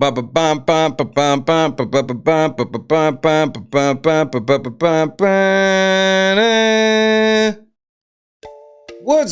What's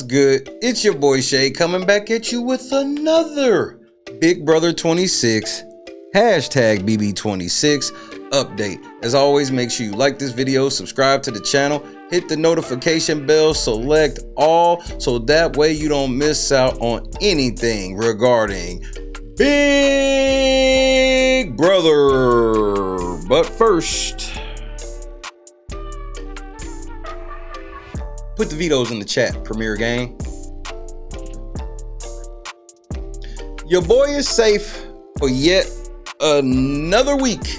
good? It's your boy Shay coming back at you with another Big Brother 26 hashtag BB26 update. As always, make sure you like this video, subscribe to the channel, hit the notification bell, select all, so that way you don't miss out on anything regarding Big Brother. But first, put the vetoes in the chat, Premier Gang. Your boy is safe for yet another week.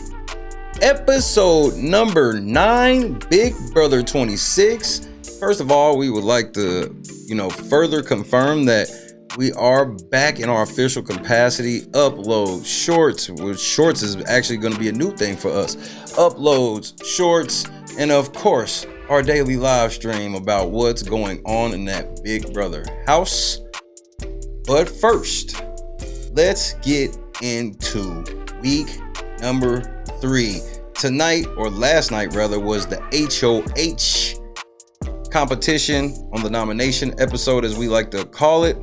Episode number 9, Big Brother 26. First of all, we would like to, further confirm that we are back in our official capacity. Upload shorts, which shorts is actually going to be a new thing for us. Uploads, shorts, and of course, our daily live stream about what's going on in that Big Brother house. But first, let's get into week number 3. Tonight, or last night rather, was the HOH competition on the nomination episode, as we like to call it.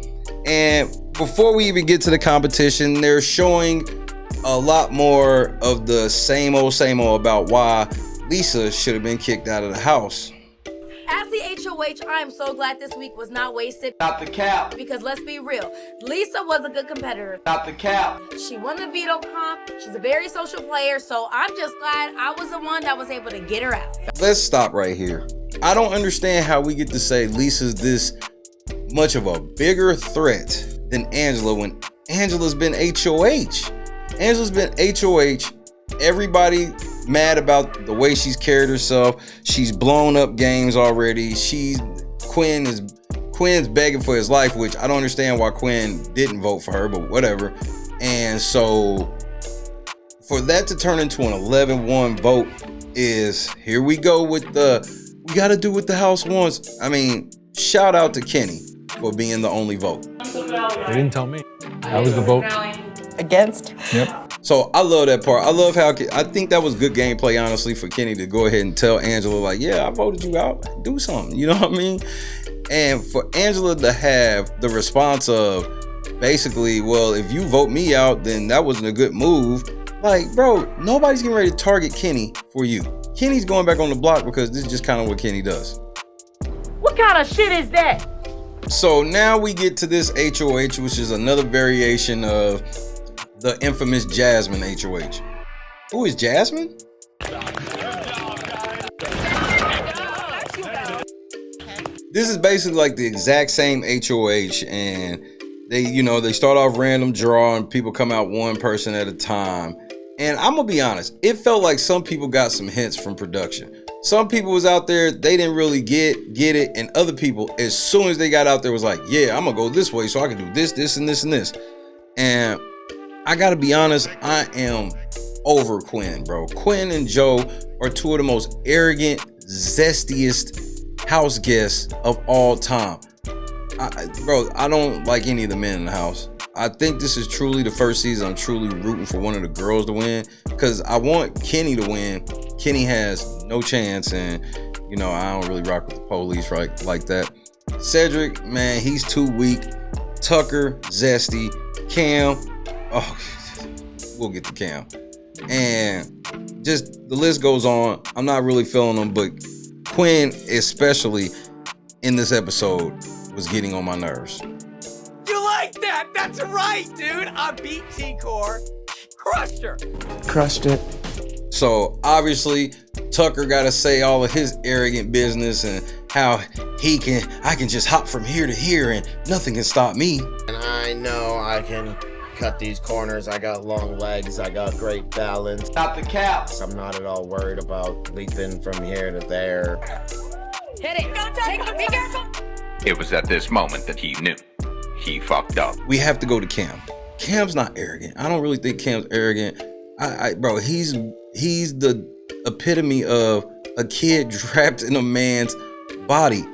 And before we even get to the competition, they're showing a lot more of the same old about why Lisa should have been kicked out of the house. As the HOH, I am so glad this week was not wasted. Not the cap. Because let's be real, Lisa was a good competitor. Not the cap. She won the veto comp. She's a very social player, so I'm just glad I was the one that was able to get her out. Let's stop right here. I don't understand how we get to say Lisa's this much of a bigger threat than Angela when Angela's been HOH. Angela's been HOH. Everybody mad about the way she's carried herself. She's blown up games already. Quinn's begging for his life, which I don't understand why Quinn didn't vote for her, but whatever. And so for that to turn into an 11-1 vote is, here we go with we got to do what the house wants. I mean, shout out to Kenny for being the only vote. They didn't tell me. That was the vote. Against? Yep. So I love that part. I love how, I think that was good gameplay, honestly, for Kenny to go ahead and tell Angela, like, yeah, I voted you out. Do something. You know what I mean? And for Angela to have the response of basically, well, if you vote me out, then that wasn't a good move. Like, bro, nobody's getting ready to target Kenny for you. Kenny's going back on the block because this is just kind of what Kenny does. What kind of shit is that? So now we get to this HOH, which is another variation of the infamous Jasmine HOH. Who is Jasmine? This is basically like the exact same HOH, and they start off random draw and people come out one person at a time. And I'm gonna be honest, it felt like some people got some hints from production. Some people was out there, they didn't really get it, and other people, as soon as they got out there, was like, yeah, I'm gonna go this way so I can do this, this, and this, and this. And I gotta be honest, I am over Quinn, bro. Quinn and Joe are two of the most arrogant, zestiest house guests of all time. I don't like any of the men in the house. I think this is truly the first season I'm truly rooting for one of the girls to win, because I want Kenny to win. Kenny has no chance, and I don't really rock with the police like that. Cedric, man, he's too weak. Tucker, zesty. Cam, we'll get to Cam. And just the list goes on. I'm not really feeling them, but Quinn, especially in this episode, was getting on my nerves. You like that? That's right, dude. I beat T-Core. Crushed her. Crushed it. So obviously Tucker got to say all of his arrogant business and how I can just hop from here to here and nothing can stop me. And I know I can cut these corners. I got long legs. I got great balance. Not the cap. I'm not at all worried about leaping from here to there. Hit it. Go, Tucker. Be careful. It was at this moment that he knew. He fucked up. We have to go to Cam. Cam's not arrogant. I don't really think Cam's arrogant. Bro, he's the epitome of a kid trapped in a man's body.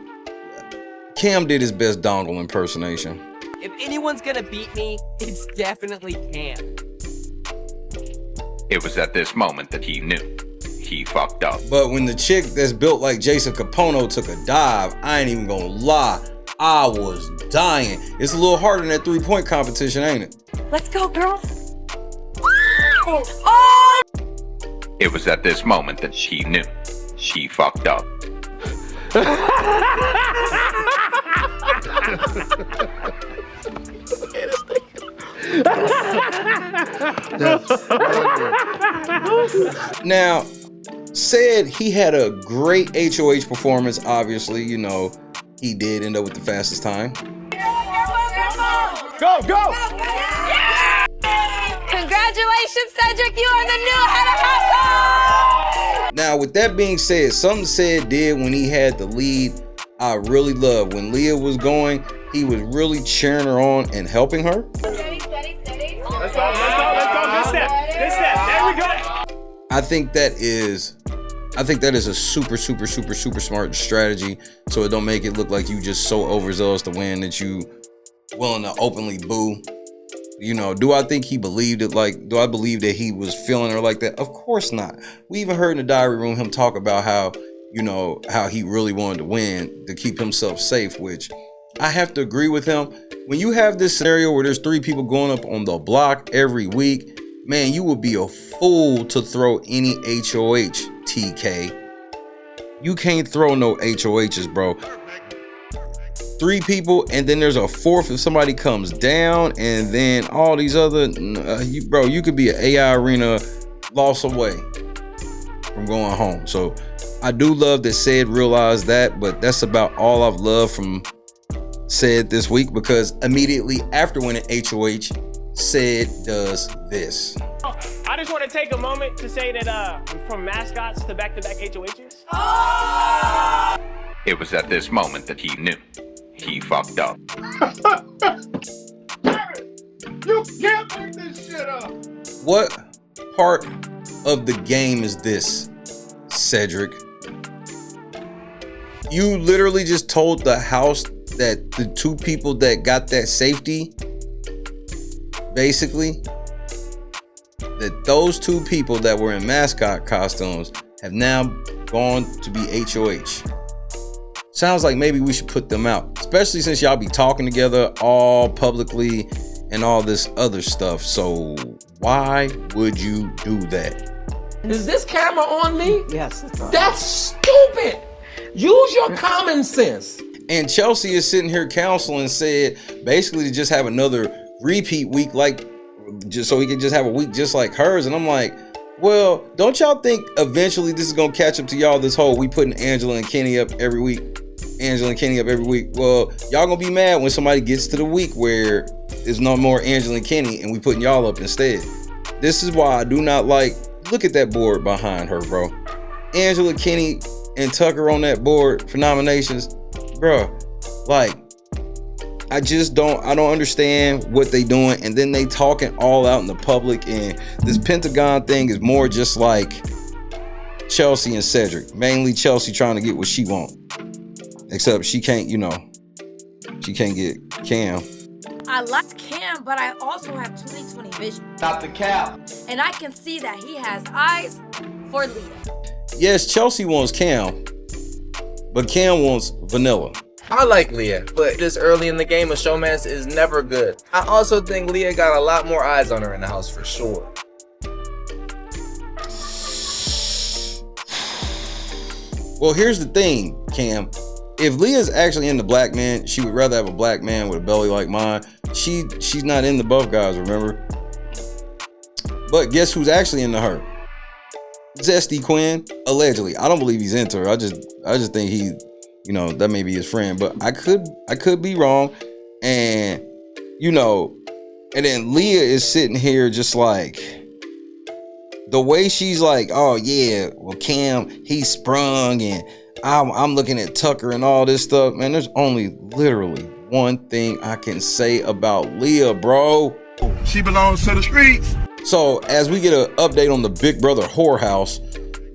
Cam did his best dongle impersonation. If anyone's gonna beat me, it's definitely Cam. It was at this moment that he knew he fucked up. But when the chick that's built like Jason Capono took a dive, I ain't even gonna lie, I was dying. It's a little harder than that 3-point competition, ain't it? Let's go, girl. It was at this moment that she knew she fucked up. Now, said he had a great HOH performance. Obviously, you know, he did end up with the fastest time. Go, go! Congratulations, Cedric. You are the new head of household. Now, with that being said, something Said did when he had the lead, I really love. When Leah was going, he was really cheering her on and helping her. Steady. Let's go. Good step. There we go. I think that is a super smart strategy, so it don't make it look like you just so overzealous to win that you willing to openly boo. You know, do I think he believed it? Like, do I believe that he was feeling her like that? Of course not. We even heard in the diary room him talk about how, you know, how he really wanted to win to keep himself safe, which I have to agree with him. When you have this scenario where there's 3 people going up on the block every week, man, you would be a fool to throw any HOH, TK. You can't throw no HOHs, bro. 3 people, and then there's a 4th if somebody comes down, and then all these other, you could be an AI arena loss away from going home. So I do love that Said realized that, but that's about all I've loved from Said this week, because immediately after winning HOH, Said does this. I just want to take a moment to say that from mascots to back-to-back HOHs. It was at this moment that he knew he fucked up. You can't make this shit up. What part of the game is this, Cedric? You literally just told the house that the 2 people that got that safety, basically, that those 2 people that were in mascot costumes have now gone to be HOH. Sounds like maybe we should put them out, especially since y'all be talking together all publicly and all this other stuff. So why would you do that? Is this camera on me? Yes. That's stupid. Use your common sense. And Chelsea is sitting here counseling Said basically to just have another repeat week, like just so he can just have a week just like hers. And I'm like, well, don't y'all think eventually this is gonna catch up to y'all? This whole we putting Angela and Kenny up every week. Well, y'all gonna be mad when somebody gets to the week where there's no more Angela and Kenny and we putting y'all up instead. This is why I do not like, look at that board behind her, bro. Angela, Kenny, and Tucker on that board for nominations, bro. Like, I don't understand what they doing. And then they talking all out in the public, and this Pentagon thing is more just like Chelsea and Cedric. Mainly Chelsea trying to get what she want. Except she can't, she can't get Cam. I like Cam, but I also have 20/20 vision. Not the cap. And I can see that he has eyes for Leah. Yes, Chelsea wants Cam, but Cam wants vanilla. I like Leah, but this early in the game, a showmance is never good. I also think Leah got a lot more eyes on her in the house for sure. Well, here's the thing, Cam. If Leah's actually into black men, she would rather have a black man with a belly like mine. She's not into both guys, remember? But guess who's actually into her? Zesty Quinn, allegedly. I don't believe he's into her. I just think he, that may be his friend, but I could be wrong. And and then Leah is sitting here just like, the way she's like, oh yeah, well Cam, he sprung, and I'm looking at Tucker and all this stuff. Man, there's only literally one thing I can say about Leah, bro. She belongs to the streets. So as we get an update on the Big Brother whorehouse,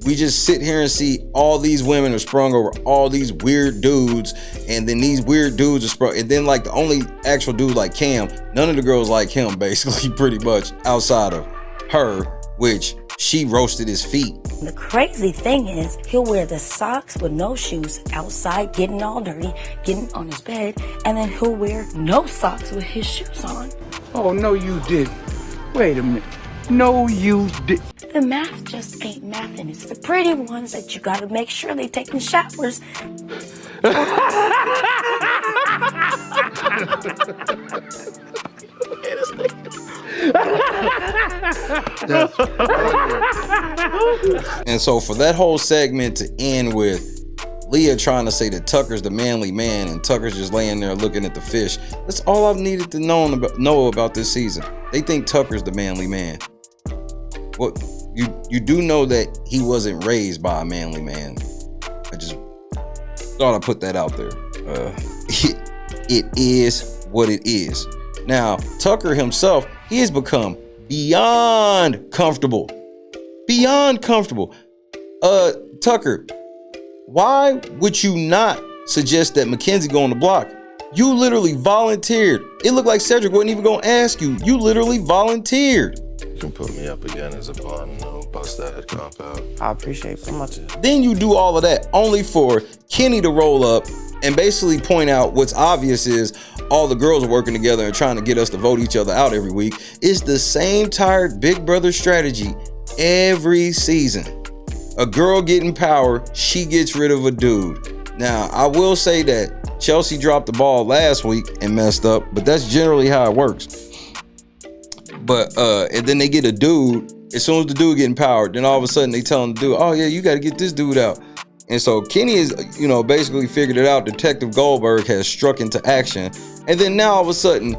we just sit here and see all these women are sprung over all these weird dudes, and then these weird dudes are sprung, and then like the only actual dude like Cam, none of the girls like him basically, pretty much, outside of her, which she roasted his feet. The crazy thing is, he'll wear the socks with no shoes outside, getting all dirty, getting on his bed, and then he'll wear no socks with his shoes on. Oh, no, you didn't. Wait a minute. No, you did. The math just ain't math, and it's the pretty ones that you gotta make sure they taking showers. And so for that whole segment to end with Leah trying to say that Tucker's the manly man and Tucker's just laying there looking at the fish, that's all I've needed to know about this season. They think Tucker's the manly man. Well, you do know that he wasn't raised by a manly man. I just thought I'd put that out there. It is what it is. Now, Tucker himself, he has become beyond comfortable. Beyond comfortable. Tucker, why would you not suggest that Mackenzie go on the block? You literally volunteered. It looked like Cedric wasn't even gonna ask you. You literally volunteered. You can put me up again as a pawn and I'll bust that comp out. I appreciate so much. Then you do all of that only for Kenny to roll up and basically point out what's obvious is all the girls are working together and trying to get us to vote each other out every week. It's the same tired Big Brother strategy every season. A girl getting power, she gets rid of a dude. Now, I will say that Chelsea dropped the ball last week and messed up, but that's generally how it works. But and then they get a dude. As soon as the dude getting powered, then all of a sudden they tell him to do, oh yeah, you got to get this dude out. And so Kenny is, basically figured it out. Detective Goldberg has struck into action, and then now all of a sudden,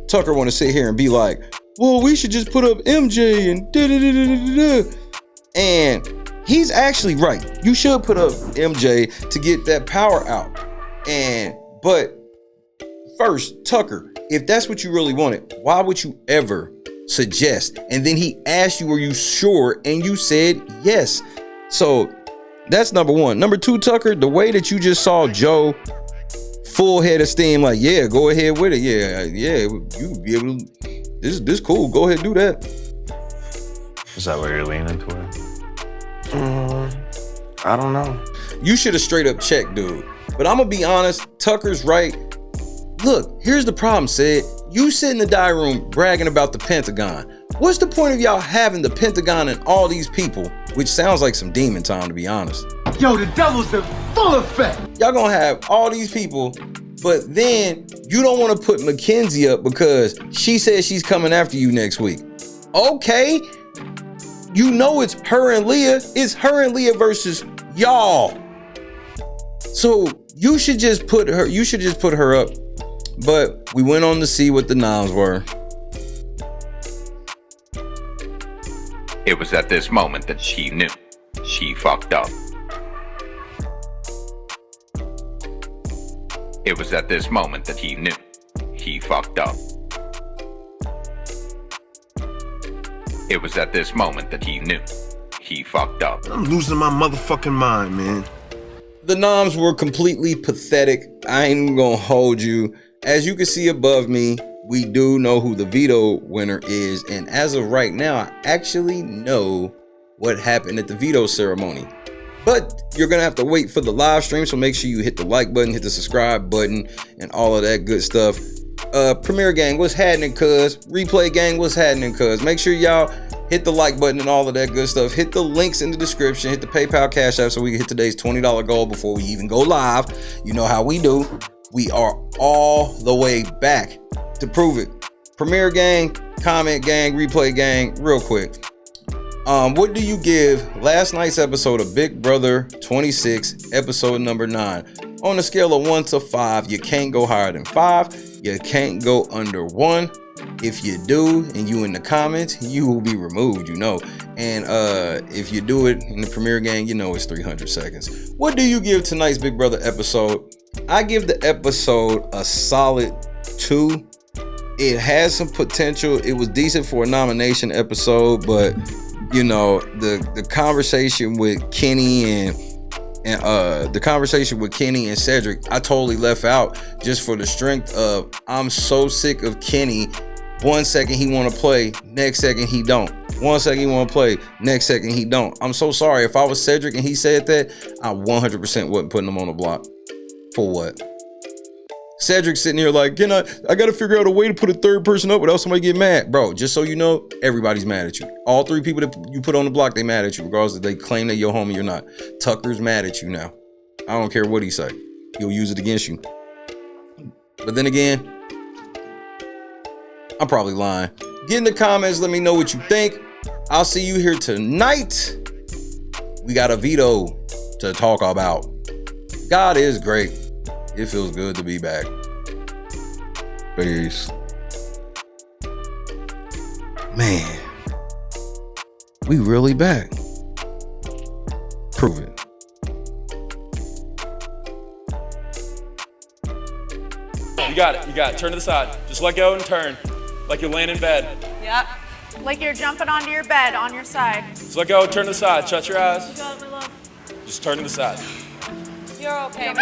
Tucker want to sit here and be like, well, we should just put up MJ and da-da-da-da-da-da. And he's actually right. You should put up MJ to get that power out. But first, Tucker, if that's what you really wanted, why would you ever suggest? And then he asked you, were you sure? And you said yes. So that's number one. Number two, Tucker, the way that you just saw Joe full head of steam, like, yeah, go ahead with it. Yeah, you be able to, this cool. Go ahead, do that. Is that what you're leaning toward? I don't know. You should have straight up checked, dude. But I'm gonna be honest, Tucker's right. Look, here's the problem, Sid. You sit in the diary room bragging about the Pentagon. What's the point of y'all having the Pentagon and all these people? Which sounds like some demon time, to be honest. Yo, the devil's in full effect. Y'all gonna have all these people, but then you don't want to put Mackenzie up because she says she's coming after you next week. Okay, you know it's her and Leah. It's her and Leah versus y'all. So you should just put her up. But we went on to see what the noms were. It was at this moment that she knew. She fucked up. It was at this moment that he knew. He fucked up. It was at this moment that he knew. He fucked up. I'm losing my motherfucking mind, man. The noms were completely pathetic. I ain't even gonna hold you. As you can see above me, we do know who the veto winner is. And as of right now, I actually know what happened at the veto ceremony. But you're going to have to wait for the live stream. So make sure you hit the like button, hit the subscribe button, and all of that good stuff. Premiere Gang, what's happening, cuz? Replay Gang, what's happening, cuz? Make sure y'all hit the like button and all of that good stuff. Hit the links in the description. Hit the PayPal Cash App so we can hit today's $20 goal before we even go live. You know how we do. We are all the way back to prove it. Premiere Gang, Comment Gang, Replay Gang, real quick. What do you give last night's episode of Big Brother 26, episode number 9? On a scale of 1 to 5, you can't go higher than 5. You can't go under 1. If you do, and you in the comments, you will be removed, And if you do it in the Premiere Gang, it's 300 seconds. What do you give tonight's Big Brother episode? I give the episode a solid 2. It has some potential. It was decent for a nomination episode, but the conversation with Kenny and the conversation with Kenny and Cedric, I totally left out just for the strength of I'm so sick of Kenny 1 second he want to play, next second he don't. 1 second he want to play, next second he don't. I'm so sorry. If I was Cedric and he said that, I 100% wasn't putting him on the block. For what? Cedric sitting here like, I got to figure out a way to put a third person up without somebody get mad. Bro, just so you know, everybody's mad at you. All 3 people that you put on the block, they mad at you, regardless if they claim that your homie or not. Tucker's mad at you now. I don't care what he say. He'll use it against you. But then again, I'm probably lying. Get in the comments. Let me know what you think. I'll see you here tonight. We got a veto to talk about. God is great. It feels good to be back. Peace. Man, we really back. Prove it. You got it. You got it. Turn to the side. Just let go and turn. Like you're laying in bed. Yep. Like you're jumping onto your bed on your side. Just let go. Turn to the side. Shut your eyes. You got it, my love. Just turn to the side. You're okay.